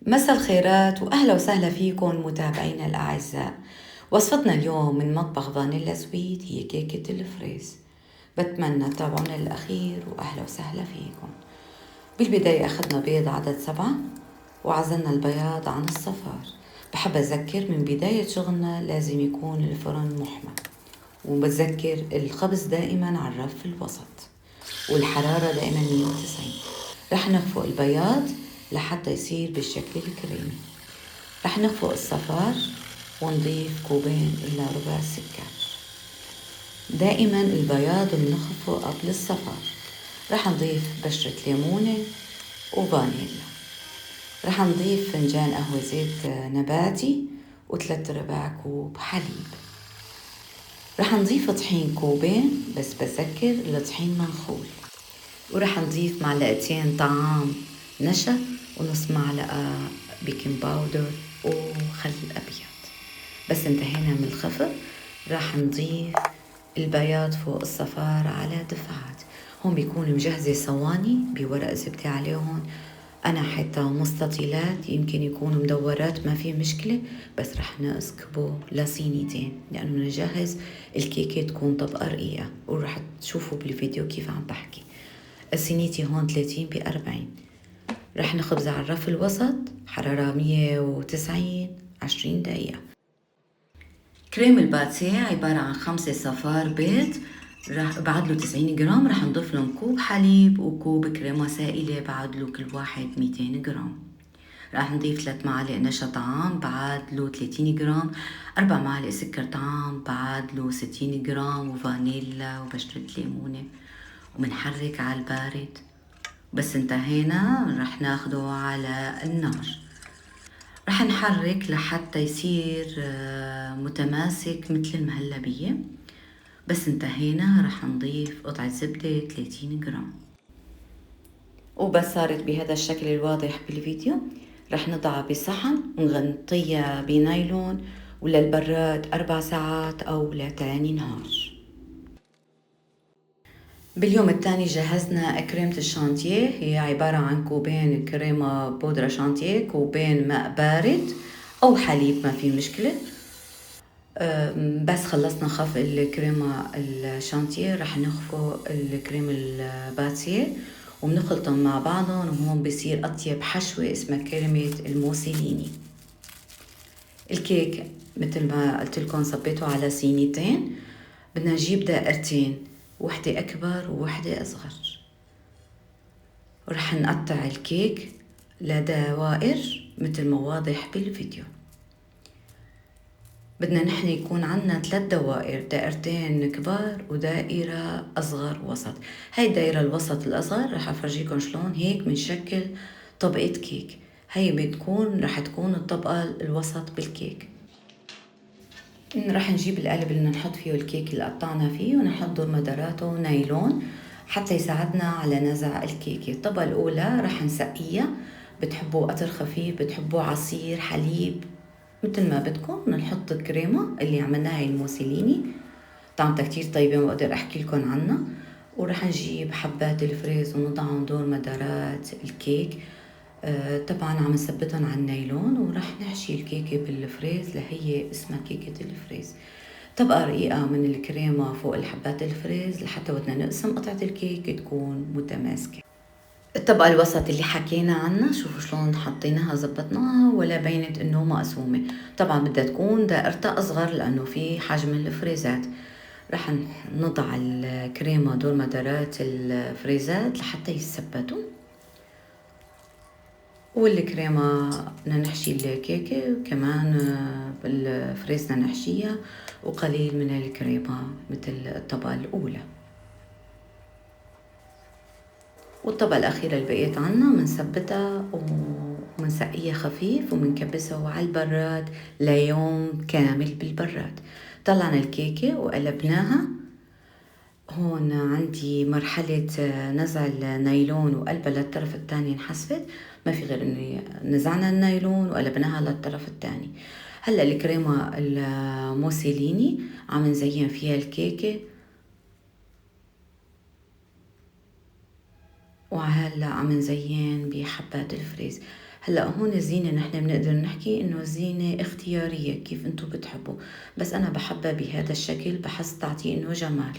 مساء الخيرات وأهلا وسهلا فيكم متابعينا الأعزاء. وصفتنا اليوم من مطبخ فانيلا سويت هي كيكة الفريز. بتمنى تتابعونا الأخير وأهلا وسهلا فيكم. بالبداية أخذنا بيض عدد 7 وعزلنا البياض عن الصفار. بحب أذكر من بداية شغلنا لازم يكون الفرن محمى، وبتذكر الخبز دائما على الرف الوسط والحرارة دائما 190. رح نخفق البياض لحتى يصير بالشكل الكريمي. رح نخفق الصفار ونضيف كوبين إلا ربع سكر. دائما البياض بنخفقه قبل الصفار. رح نضيف بشرة ليمونة وفانيلا. رح نضيف فنجان قهوة زيت نباتي و3/4 كوب حليب. رح نضيف طحين كوبين، بس بذكر الطحين منخول. ورح نضيف معلقتين طعام نشا ونص معلقة بيكنج باودر وخل أبيض. بس انتهينا من الخفق راح نضيف البياض فوق الصفار على دفعات. هون بيكون مجهزة صواني بورق زبدة عليهم. أنا حتى مستطيلات يمكن يكونوا مدورات ما في مشكلة، بس رح نسكبه لصينيتين لأنه نجهز الكيكة تكون طبقة رقيقة، ورح تشوفوا بالفيديو كيف عم بحكي. الصينيتي هون 30 ب40. رح نخبز على الرف الوسط حرارة 190 20 دقيقة. كريم الباتيه عبارة عن 5 صفار بيض رح بعدله 90 جرام. رح نضيف لهم كوب حليب وكوب كريمة سائلة بعدله كل واحد 200 جرام. رح نضيف 3 معالق نشا طعام بعدله 30 جرام، 4 معالق سكر طعام بعدله 60 جرام، وفانيلا وبشرة ليمونة، ومنحرك على البارد. بس انتهينا رح ناخده على النار. رح نحرك لحتى يصير متماسك مثل المهلبية. بس انتهينا رح نضيف قطعة زبدة 30 جرام. وبس صارت بهذا الشكل الواضح بالفيديو رح نضعها بصحن ونغطيها بنايلون وللبراد 4 ساعات أو لتاني نهار. باليوم الثاني جهزنا كريمة الشانتيه. هي عبارة عن كوبين كريمة بودرة شانتيه، كوبين ماء بارد أو حليب ما في مشكلة. بس خلصنا خفق الكريمة الشانتيه رح نخفق الكريم الباتيه وبنخلطهم مع بعضهم، وهون بيصير أطيب حشوة اسمها كريمة الموسيليني. الكيك مثل ما قلت لكم صبيته على صينيتين. بدنا نجيب دائرتين، وحدة أكبر ووحدة أصغر، ورح نقطع الكيك لدوائر مثل ما واضح بالفيديو. بدنا نحن يكون عنا 3 دوائر، دائرتين كبار ودائرة أصغر وسط. هاي الدائرة الوسط الأصغر رح أفرجيكم شلون هيك بنشكل طبقة كيك. هاي رح تكون الطبقة الوسط بالكيك. رح نجيب القالب اللي نحط فيه الكيك اللي قطعنا فيه ونحط دور مداراته نايلون حتى يساعدنا على نزع الكيكة. الطبقة الأولى رح نسقيها، بتحبوا قطر خفيف، بتحبوا عصير حليب، مثل ما بدكم. نحط الكريمة اللي عملناها الموسيليني، طعمتها كتير طيبة ما بقدر أحكي لكم عنها. ورح نجيب حبات الفريز ونضعهم دور مدارات الكيك. طبعا عم نثبتهم على النايلون، ورح نحشي الكيكة بالفريز لهي اسمها كيكة الفريز. طبقة رقيقة من الكريمة فوق الحبات الفريز لحتى بدنا نقسم قطعة الكيك تكون متماسكة. الطبقة الوسط اللي حكينا عنها شوفوا شلون حطيناها زبطناها ولا بينت انه مقسومة. طبعا بدها تكون دائرتها اصغر لانه في حجم الفريزات. رح نضع الكريمة دور مدارات الفريزات لحتى يثبتوا، والكريمة بدنا نحشي الكيكة وكمان بالفريز بدنا نحشيها، وقليل من الكريمة مثل الطبقة الأولى. والطبقة الأخيرة اللي بقيت عنا منثبتها ومنسقيها خفيف ومنكبسها على البراد ليوم كامل بالبراد. طلعنا الكيكة وقلبناها. هون عندي مرحلة نزع النايلون وقلبها للطرف الثاني انحسبت، ما في غير اني نزعنا النايلون وقلبناها للطرف الثاني. هلا الكريمة الموسيليني عم نزين فيها الكيكة، وهلا عم نزين بحبات الفريز. هلأ هون الزينة نحن بنقدر نحكي إنه الزينة اختيارية كيف انتو بتحبوا، بس أنا بحبها بهذا الشكل، بحس تعطي إنه جمال.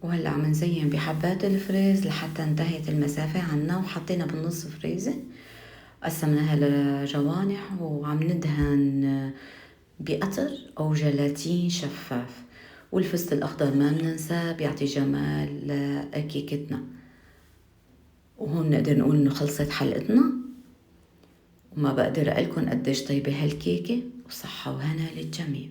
وهلأ عم نزين بحبات الفريز لحتى انتهت المسافة عنا، وحطينا بالنص فريزة، قسمناها لجوانح وعم ندهن بقطر أو جيلاتين شفاف. والفستق الأخضر ما بننساه، بيعطي جمال لكيكتنا. وهون نقدر نقول إنه خلصت حلقتنا، وما بقدر أقلكن قديش طيبة هالكيكة، وصحة وهنا للجميع.